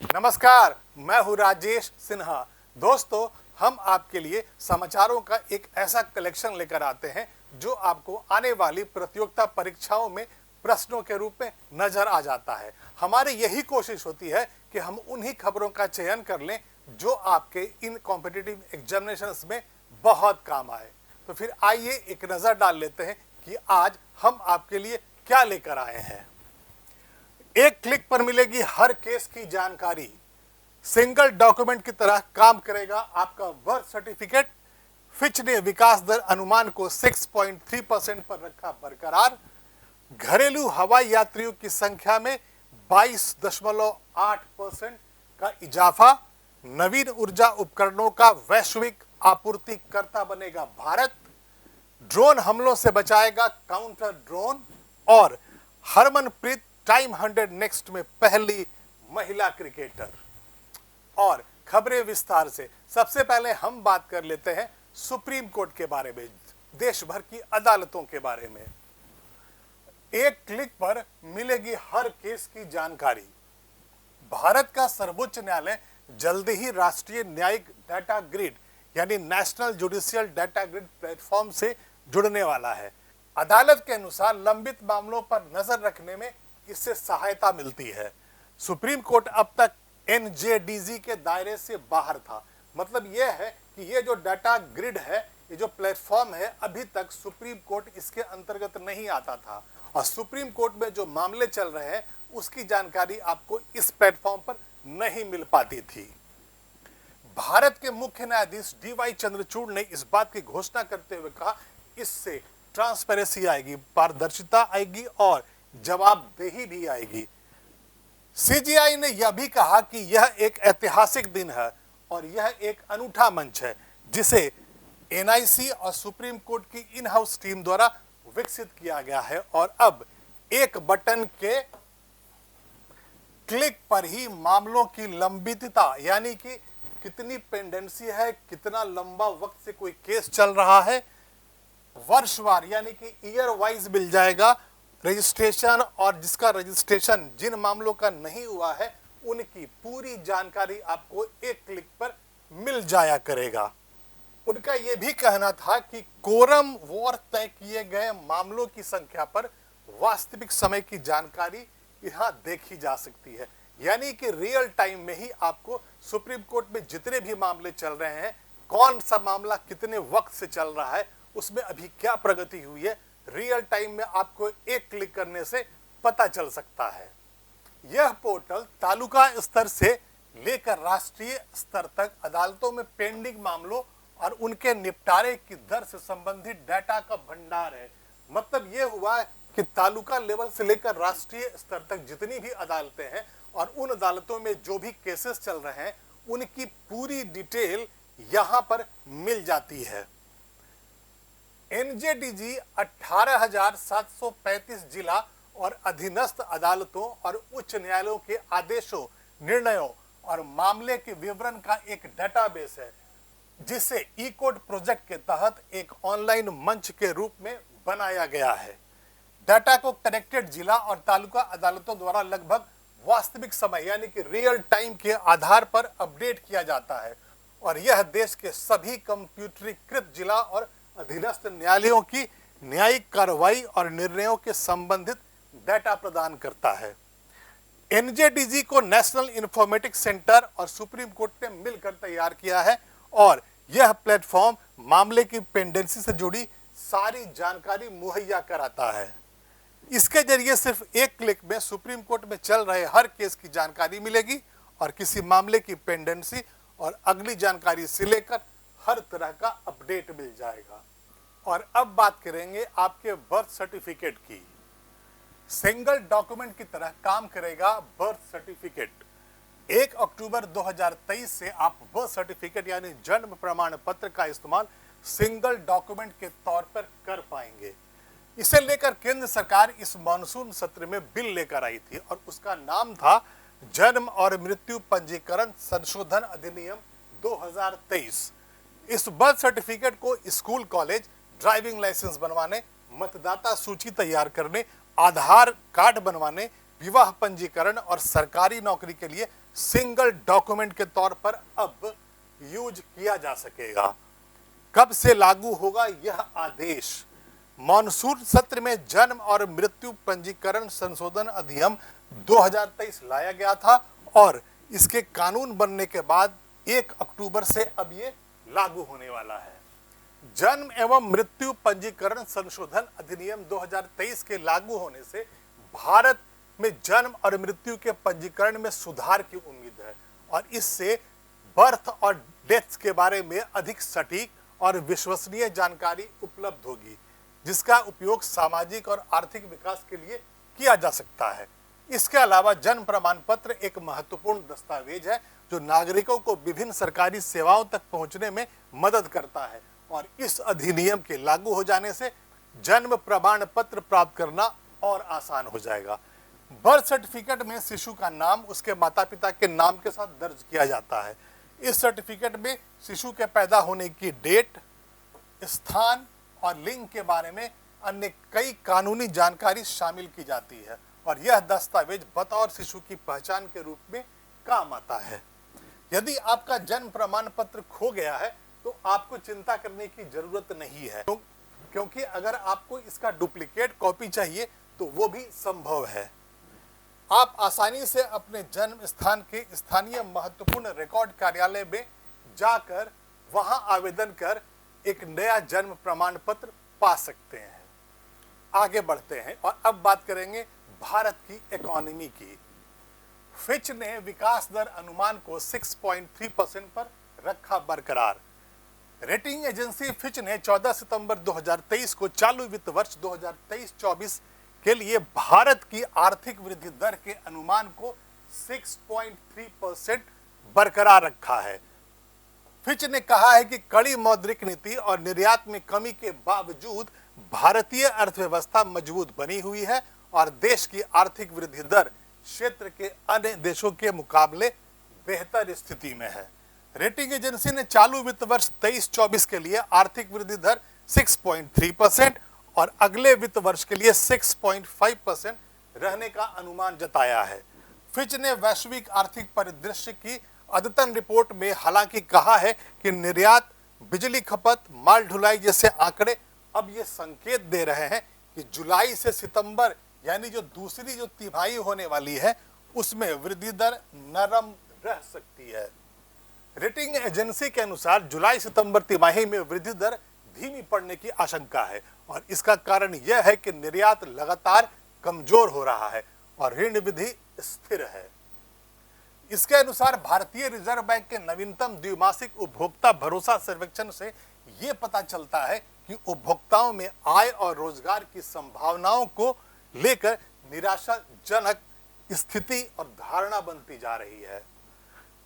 नमस्कार, मैं हूं राजेश सिन्हा। दोस्तों, हम आपके लिए समाचारों का एक ऐसा कलेक्शन लेकर आते हैं जो आपको आने वाली प्रतियोगिता परीक्षाओं में प्रश्नों के रूप में नजर आ जाता है। हमारी यही कोशिश होती है कि हम उन्हीं खबरों का चयन कर लें जो आपके इन कॉम्पिटिटिव एग्जामिनेशंस में बहुत काम आए। तो फिर आइए एक नजर डाल लेते हैं कि आज हम आपके लिए क्या लेकर आए हैं। एक क्लिक पर मिलेगी हर केस की जानकारी, सिंगल डॉक्यूमेंट की तरह काम करेगा आपका बर्थ सर्टिफिकेट। फिच ने विकास दर अनुमान को 6.3% पर रखा बरकरार। घरेलू हवाई यात्रियों की संख्या में 22.8% का इजाफा। नवीन ऊर्जा उपकरणों का वैश्विक आपूर्तिकर्ता बनेगा भारत। ड्रोन हमलों से बचाएगा काउंटर ड्रोन। और हरमनप्रीत टाइम 100 नेक्स्ट में पहली महिला क्रिकेटर। और खबरें विस्तार से। सबसे पहले हम बात कर लेते हैं सुप्रीम कोर्ट के बारे में, देश भर की अदालतों के बारे में। एक क्लिक पर मिलेगी हर केस की जानकारी। भारत का सर्वोच्च न्यायालय जल्दी ही राष्ट्रीय न्यायिक डाटा ग्रिड यानी national judicial data grid platform से जुड़ने वाला है। अदालत के अनुसार लंबित मामलों पर नजर रखने में इससे सहायता मिलती है। सुप्रीम कोर्ट अब तक एनजेडीजी के दायरे से बाहर था। मतलब यह है कि ये जो डाटा ग्रिड है, ये जो प्लेटफॉर्म है, अभी तक सुप्रीम कोर्ट इसके अंतर्गत नहीं आता था और सुप्रीम कोर्ट में जो मामले चल रहे हैं उसकी जानकारी आपको इस प्लेटफॉर्म पर नहीं मिल पाती थी। भारत के मुख्य न्यायाधीश डीवाई चंद्रचूड़ ने इस बात की घोषणा करते हुए कहा, इससे ट्रांसपेरेंसी आएगी, पारदर्शिता आएगी और जवाबदेही भी आएगी। सीजीआई ने यह भी कहा कि यह एक ऐतिहासिक दिन है और यह एक अनूठा मंच है जिसे एनआईसी और सुप्रीम कोर्ट की इन हाउस टीम द्वारा विकसित किया गया है। और अब एक बटन के क्लिक पर ही मामलों की लंबितता यानी कि कितनी पेंडेंसी है, कितना लंबा वक्त से कोई केस चल रहा है, वर्षवार यानी कि ईयर वाइज मिल जाएगा रजिस्ट्रेशन। और जिसका रजिस्ट्रेशन जिन मामलों का नहीं हुआ है उनकी पूरी जानकारी आपको एक क्लिक पर मिल जाया करेगा। उनका यह भी कहना था कि कोरम वॉर तय किए गए मामलों की संख्या पर वास्तविक समय की जानकारी यहां देखी जा सकती है। यानी कि रियल टाइम में ही आपको सुप्रीम कोर्ट में जितने भी मामले चल रहे हैं, कौन सा मामला कितने वक्त से चल रहा है, उसमें अभी क्या प्रगति हुई है, रियल टाइम में आपको एक क्लिक करने से पता चल सकता है। यह पोर्टल तालुका स्तर से लेकर राष्ट्रीय स्तर तक अदालतों में पेंडिंग मामलों और उनके निपटारे की दर से संबंधित डाटा का भंडार है। मतलब यह हुआ कि तालुका लेवल से लेकर राष्ट्रीय स्तर तक जितनी भी अदालतें हैं और उन अदालतों में जो भी केसेस चल रहे हैं उनकी पूरी डिटेल यहां पर मिल जाती है। एनजेडीजी 18,735 जिला और अधीनस्थ अदालतों और उच्च न्यायालयों के आदेशों, निर्णयों और मामले के विवरण का एक डेटाबेस है जिसे ई कोड प्रोजेक्ट के तहत एक ऑनलाइन मंच के रूप में बनाया गया है। डाटा को कनेक्टेड जिला और तालुका अदालतों द्वारा लगभग वास्तविक समय यानी कि रियल टाइम के आधार पर अपडेट किया जाता है और यह देश के सभी कंप्यूटरीकृत जिला और अधीनस्थ न्यायालयों की न्यायिक कार्रवाई और निर्णयों के संबंधित डाटा प्रदान करता है। एनजेडीजी को नेशनल इंफॉर्मेटिक्स सेंटर और सुप्रीम कोर्ट ने मिलकर तैयार किया है और यह प्लेटफॉर्म मामले की पेंडेंसी से जुड़ी सारी जानकारी मुहैया कराता है। इसके जरिए सिर्फ एक क्लिक में सुप्रीम कोर्ट में चल रहे हर केस की जानकारी मिलेगी और किसी मामले की पेंडेंसी और अगली जानकारी से लेकर हर तरह का अपडेट मिल जाएगा। और अब बात करेंगे आपके बर्थ सर्टिफिकेट की। सिंगल डॉक्यूमेंट की तरह काम करेगा बर्थ सर्टिफिकेट। 1 अक्टूबर 2023 से आप बर्थ सर्टिफिकेट यानी जन्म प्रमाण पत्र का इस्तेमाल सिंगल डॉक्यूमेंट के तौर पर कर पाएंगे। इसे लेकर केंद्र सरकार इस मानसून सत्र में बिल लेकर आई थी और उसका नाम था जन्म और मृत्यु पंजीकरण संशोधन अधिनियम 2023। इस बर्थ सर्टिफिकेट को स्कूल, कॉलेज, ड्राइविंग लाइसेंस बनवाने, मतदाता सूची तैयार करने, आधार कार्ड बनवाने, विवाह पंजीकरण और सरकारी नौकरी के लिए सिंगल डॉक्यूमेंट के तौर पर अब यूज किया जा सकेगा। कब से लागू होगा यह आदेश? मॉनसून सत्र में जन्म और मृत्यु पंजीकरण संशोधन अधिनियम 2023 लाया गया था और इसके कानून बनने के बाद 1 अक्टूबर से अब ये लागू होने वाला है। जन्म एवं मृत्यु पंजीकरण संशोधन अधिनियम 2023 के लागू होने से भारत में जन्म और मृत्यु के पंजीकरण में सुधार की उम्मीद है और इससे बर्थ और डेथ के बारे में अधिक सटीक और विश्वसनीय जानकारी उपलब्ध होगी, जिसका उपयोग सामाजिक और आर्थिक विकास के लिए किया जा सकता है। इसके अलावा जन्म प्रमाण पत्र एक महत्वपूर्ण दस्तावेज है जो नागरिकों को विभिन्न सरकारी सेवाओं तक पहुंचने में मदद करता है और इस अधिनियम के लागू हो जाने से जन्म प्रमाण पत्र प्राप्त करना और आसान हो जाएगा। बर्थ सर्टिफिकेट में शिशु का नाम उसके माता पिता के नाम के साथ दर्ज किया जाता है। इस सर्टिफिकेट में शिशु के पैदा होने की डेट, स्थान और लिंग के बारे में अन्य कई कानूनी जानकारी शामिल की जाती है और यह दस्तावेज बतौर शिशु की पहचान के रूप में काम आता है। यदि आपका जन्म प्रमाण पत्र खो गया है तो आपको चिंता करने की जरूरत नहीं है, क्योंकि अगर आपको इसका डुप्लीकेट कॉपी चाहिए तो वो भी संभव है। आप आसानी से अपने जन्म स्थान के स्थानीय महत्वपूर्ण रिकॉर्ड कार्यालय में जाकर वहां आवेदन कर एक नया जन्म प्रमाण पत्र पा सकते हैं। आगे बढ़ते हैं और अब बात करेंगे भारत की इकोनॉमी की। फिच ने विकास दर अनुमान को 6.3% पर रखा बरकरार। रेटिंग एजेंसी फिच ने 14 सितंबर 2023 को चालू वित्त वर्ष 2023-24 के लिए भारत की आर्थिक वृद्धि दर के अनुमान को 6.3% बरकरार रखा है। फिच ने कहा है कि कड़ी मौद्रिक नीति और निर्यात में कमी के बावजूद भारतीय अर्थव्यवस्था मजबूत बनी हुई है और देश की आर्थिक वृद्धि दर क्षेत्र के अन्य देशों के मुकाबले बेहतर स्थिति में है। रेटिंग एजेंसी ने चालू वित्त वर्ष 23-24 के लिए आर्थिक वृद्धि दर 6.3% और अगले वित्त वर्ष के लिए 6.5% रहने का अनुमान जताया है। फिच ने वैश्विक आर्थिक परिदृश्य की अद्यतन रिपोर्ट में हालांकि कहा है कि निर्यात, बिजली खपत, माल ढुलाई जैसे आंकड़े अब ये संकेत दे रहे हैं कि जुलाई से सितंबर यानी जो दूसरी जो तिमाही होने वाली है उसमें वृद्धि दर नरम रह सकती है। रेटिंग एजेंसी के अनुसार जुलाई सितंबर तिमाही में वृद्धि दर धीमी पड़ने की आशंका है और इसका कारण यह है कि निर्यात लगातार कमजोर हो रहा है और ऋण वृद्धि स्थिर है। इसके अनुसार भारतीय रिजर्व बैंक के नवीनतम द्विमासिक उपभोक्ता भरोसा सर्वेक्षण से यह पता चलता है कि उपभोक्ताओं में आय और रोजगार की संभावनाओं को लेकर निराशाजनक स्थिति और धारणा बनती जा रही है।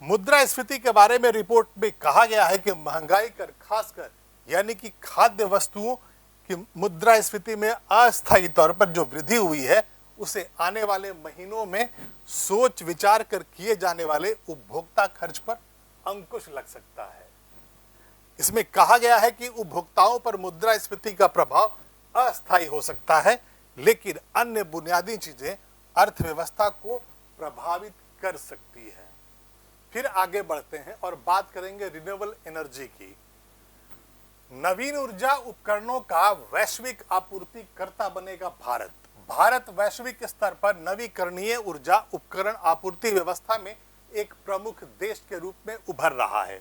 मुद्रास्फीति के बारे में रिपोर्ट में कहा गया है कि महंगाई कर खासकर यानी कि खाद्य वस्तुओं की मुद्रास्फीति में अस्थायी तौर पर जो वृद्धि हुई है उसे आने वाले महीनों में सोच विचार कर किए जाने वाले उपभोक्ता खर्च पर अंकुश लग सकता है। इसमें कहा गया है कि उपभोक्ताओं पर मुद्रास्फीति का प्रभाव अस्थायी हो सकता है, लेकिन अन्य बुनियादी चीजें अर्थव्यवस्था को प्रभावित कर सकती है। फिर आगे बढ़ते हैं और बात करेंगे रिन्यूएबल एनर्जी की। नवीन ऊर्जा उपकरणों का वैश्विक आपूर्तिकर्ता बनेगा भारत। भारत वैश्विक स्तर पर नवीकरणीय ऊर्जा उपकरण आपूर्ति व्यवस्था में एक प्रमुख देश के रूप में उभर रहा है।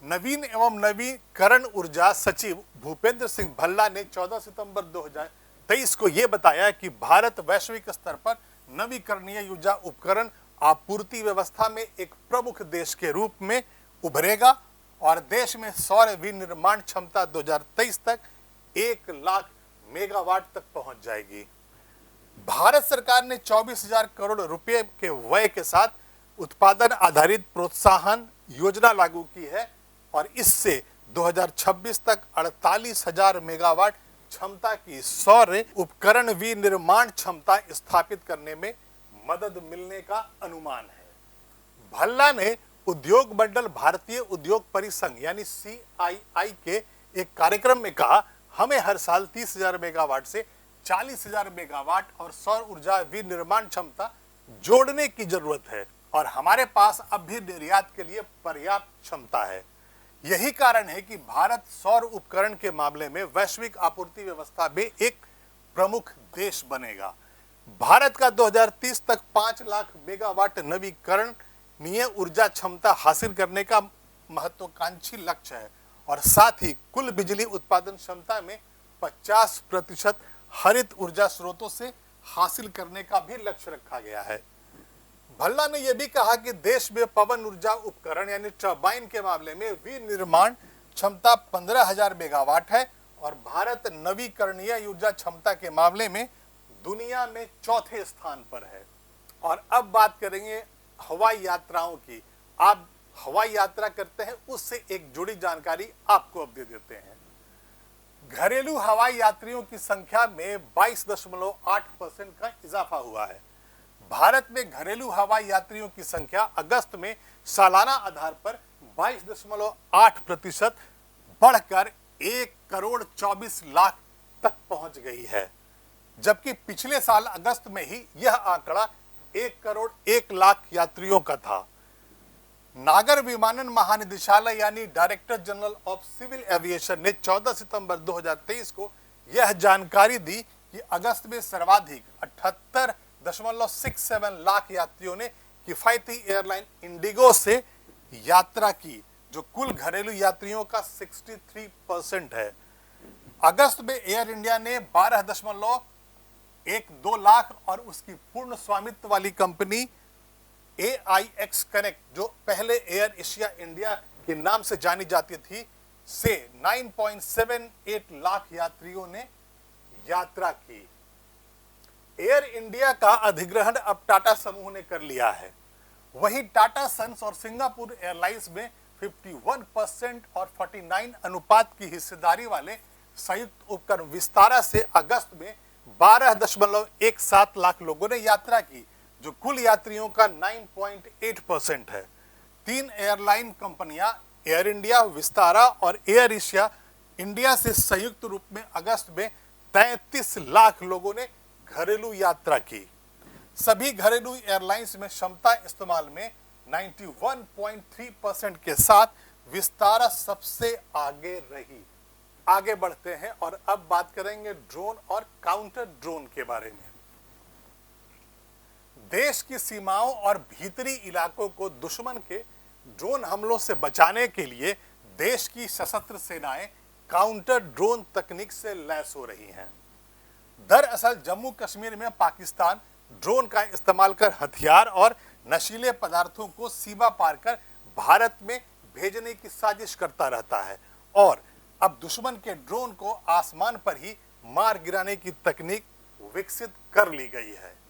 नवीन एवं नवीकरण ऊर्जा सचिव भूपेंद्र सिंह भल्ला ने 14 सितंबर 2023 को यह बताया कि भारत वैश्विक स्तर पर नवीकरणीय ऊर्जा उपकरण आपूर्ति व्यवस्था में एक प्रमुख देश के रूप में उभरेगा और देश में सौर विनिर्माण क्षमता 2023 तक 1 लाख मेगावाट तक पहुंच जाएगी। भारत सरकार ने 24,000 करोड़ रुपए के व्यय के साथ उत्पादन आधारित प्रोत्साहन योजना लागू की है और इससे 2026 तक 48,000 मेगावाट क्षमता की सौर उपकरण विनिर्माण क्षमता स्थापित करने में मदद मिलने का अनुमान है। भल्ला ने उद्योग मंडल भारतीय उद्योग परिसंघ यानी CII के एक कार्यक्रम में कहा, हमें हर साल 30,000 मेगावाट से 40,000 मेगावाट और सौर ऊर्जा विनिर्माण क्षमता जोड़ने की जरूरत है और हमारे पास अब भी निर्यात के लिए पर्याप्त क्षमता है। यही कारण है कि भारत सौर उपकरण के मामले में वैश्विक आपूर्ति व्यवस्था में एक प्रमुख देश बनेगा। भारत का 2030 तक 5 लाख मेगावाट नवीकरणीय ऊर्जा क्षमता हासिल करने का महत्वाकांक्षी लक्ष्य है और साथ ही कुल बिजली उत्पादन क्षमता में 50% हरित ऊर्जा स्रोतों से हासिल करने का भी लक्ष्य रखा गया है। भल्ला ने यह भी कहा कि देश में पवन ऊर्जा उपकरण यानी टर्बाइन के मामले में विनिर्माण क्षमता 15,000 मेगावाट है और भारत नवीकरणीय ऊर्जा क्षमता के मामले में दुनिया में चौथे स्थान पर है। और अब बात करेंगे हवाई यात्राओं की। आप हवाई यात्रा करते हैं, उससे एक जुड़ी जानकारी आपको अब दे देते हैं। घरेलू हवाई यात्रियों की संख्या में 22.8% का इजाफा हुआ है। भारत में घरेलू हवाई यात्रियों की संख्या अगस्त में सालाना आधार पर 22.8% बढ़कर 1,24,00,000 तक पहुंच गई है, जबकि पिछले साल अगस्त में ही यह आंकड़ा 1,01,00,000 यात्रियों का था। नागर विमानन महानिदेशालय यानी director general of civil aviation ने 14 सितंबर 2023 को यह जानकारी दी कि अगस्त में सर्वाधिक 78.67 लाख यात्रियों ने किफायती एयरलाइन इंडिगो से यात्रा की, जो कुल घरेलू यात्रियों का 63% है। अगस्त में एयर इंडिया ने 12.12 लाख और उसकी पूर्ण स्वामित्व वाली कंपनी AIX कनेक्ट, जो पहले एयर एशिया इंडिया के नाम से जानी जाती थी, से 9.78 लाख यात्रियों ने यात्रा की। एयर इंडिया का अधिग्रहण अब टाटा समूह ने कर लिया है। वहीं टाटा सन्स और सिंगापुर एयरलाइंस में 51% और 49 अनुपात की हिस्सेदारी वाले संयुक्त उपक्रम विस्तारा से अगस्त में 12.17 लाख लोगों ने यात्रा की, जो कुल यात्रियों का 9.8% है। 3 एयरलाइन कंपनियां एयर इंडिया, विस्तारा और एयर एशिया इंडिया से संयुक्त रूप में अगस्त में 33 लाख लोगों ने घरेलू यात्रा की। सभी घरेलू एयरलाइंस में क्षमता इस्तेमाल में 91.3% के साथ विस्तारा सबसे आगे रही। आगे बढ़ते हैं और अब बात करेंगे ड्रोन और काउंटर ड्रोन के बारे में। देश की सीमाओं और भीतरी इलाकों को दुश्मन के ड्रोन हमलों से बचाने के लिए देश की सशस्त्र सेनाएं काउंटर ड्रोन तकनीक से लैस हो रही हैं। दरअसल जम्मू कश्मीर में पाकिस्तान ड्रोन का इस्तेमाल कर हथियार और नशीले पदार्थों को सीमा पार कर भारत में भेजने की साजिश करता रहता है और अब दुश्मन के ड्रोन को आसमान पर ही मार गिराने की तकनीक विकसित कर ली गई है।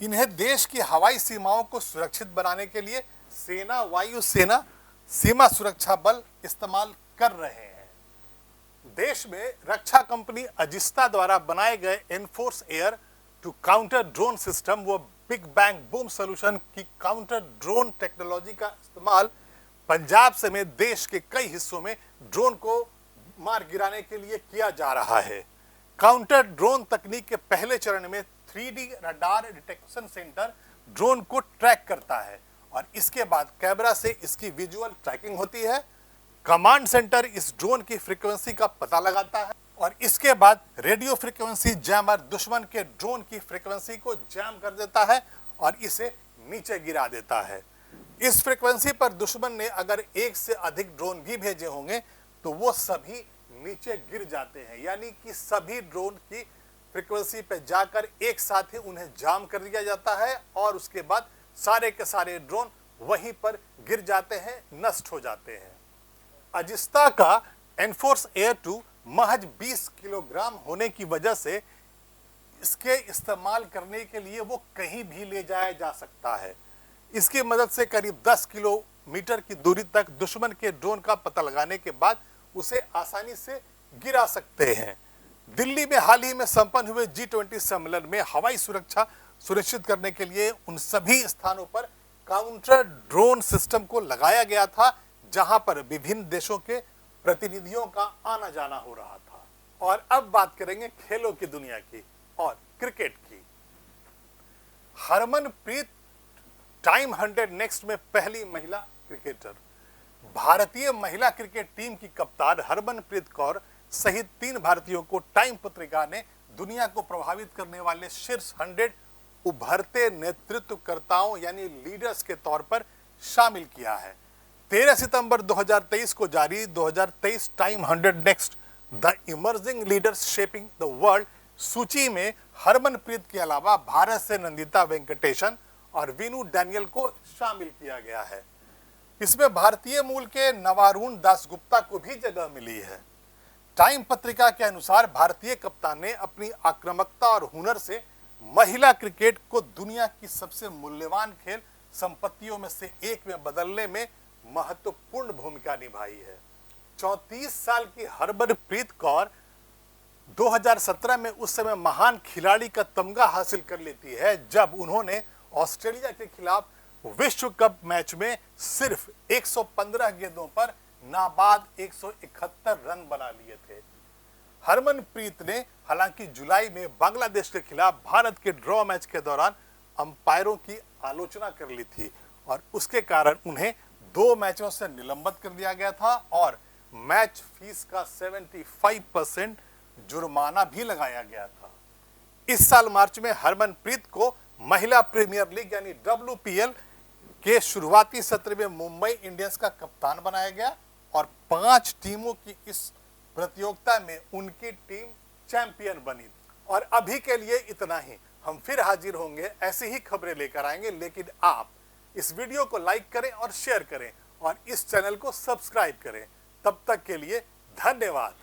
इन्हें देश की हवाई सीमाओं को सुरक्षित बनाने के लिए सेना, वायुसेना, सीमा सुरक्षा बल इस्तेमाल कर रहे हैं। देश में रक्षा कंपनी अजिस्ता द्वारा बनाए गए enforce air two counter drone system व बिग बैंग बूम सॉल्यूशन की काउंटर ड्रोन टेक्नोलॉजी का इस्तेमाल पंजाब समेत देश के कई हिस्सों में ड्रोन को मार गिराने के लिए किया जा रहा है। काउंटर ड्रोन तकनीक के पहले चरण में 3D radar detection centre drone को ट्रैक करता है और इसके बाद कैमरा से इसकी विजुअल ट्रैकिंग होती है। कमांड सेंटर इस ड्रोन की फ्रीक्वेंसी का पता लगाता है और इसके बाद रेडियो फ्रीक्वेंसी जैमर दुश्मन के ड्रोन की फ्रीक्वेंसी को जैम कर देता है और इसे नीचे गिरा देता है। इस फ्रीक्वेंसी पर दुश्मन ने अगर एक से अधिक ड्रोन भी भेजे होंगे तो वो सभी नीचे गिर जाते हैं, यानी कि सभी ड्रोन की फ्रीक्वेंसी पे जाकर एक साथ ही उन्हें जाम कर दिया जाता है और उसके बाद सारे के सारे ड्रोन वहीं पर गिर जाते हैं, नष्ट हो जाते हैं। अजिस्ता का एनफोर्स एयर 2 महज 20 किलोग्राम होने की वजह से इसके इस्तेमाल करने के लिए वो कहीं भी ले जाया जा सकता है। इसकी मदद से करीब 10 किलोमीटर की दूरी तक दुश्मन के ड्रोन का पता लगाने के बाद उसे आसानी से गिरा सकते हैं। दिल्ली में हाल ही में संपन्न हुए G20 सम्मेलन में हवाई सुरक्षा सुनिश्चित करने के लिए उन सभी स्थानों पर काउंटर ड्रोन सिस्टम को लगाया गया था जहां पर विभिन्न देशों के प्रतिनिधियों का आना जाना हो रहा था। और अब बात करेंगे खेलों की दुनिया की और क्रिकेट की। हरमनप्रीत टाइम 100 नेक्स्ट में पहली महिला क्रिकेटर। भारतीय महिला क्रिकेट टीम की कप्तान हरमनप्रीत कौर सहित 3 भारतीयों को टाइम पत्रिका ने दुनिया को प्रभावित करने वाले शीर्ष 100 उभरते नेतृत्वकर्ताओं यानी लीडर्स के तौर पर शामिल किया है। 13 सितंबर 2023 को जारी 2023 time 100 next the emerging leaders shaping the world सूची में हरमनप्रीत के अलावा भारत से नंदिता वेंकटेशन और वीनू डैनियल को शामिल किया गया है। इसमें भारतीय मूल के नवारुण दासगुप्ता को भी जगह मिली है। टाइम पत्रिका के अनुसार भारतीय कप्तान ने अपनी आक्रामकता और हुनर से महिला क्रिकेट को दुनिया की सबसे मूल्यवान खेल संपत्तियों में से एक में बदलने में महत्वपूर्ण भूमिका निभाई है। 34 साल की हरमनप्रीत कौर 2017 में उस समय महान खिलाड़ी का तमगा हासिल कर लेती है जब उन्होंने ऑस्ट्रेलिया के खिलाफ विश्व कप मैच में सिर्फ 115 गेंदों पर नाबाद 171 रन बना लिए थे। हरमनप्रीत ने हालांकि जुलाई में बांग्लादेश के खिलाफ भारत के ड्रॉ मैच के दौरान अंपायरों की आलोचना कर ली थी और उसके कारण उन्हें 2 मैचों से निलंबित कर दिया गया था और मैच फीस का 75% जुर्माना भी लगाया गया था। इस साल मार्च में हरमनप्रीत को महिला प्रीमियर लीग यानी WPL के शुरुआती सत्र में मुंबई इंडियंस का कप्तान बनाया गया और 5 टीमों की इस प्रतियोगिता में उनकी टीम चैंपियन बनी। और अभी के लिए इतना ही। हम फिर हाजिर होंगे, ऐसी ही खबरें लेकर आएंगे, लेकिन आप इस वीडियो को लाइक करें और शेयर करें और इस चैनल को सब्सक्राइब करें। तब तक के लिए धन्यवाद।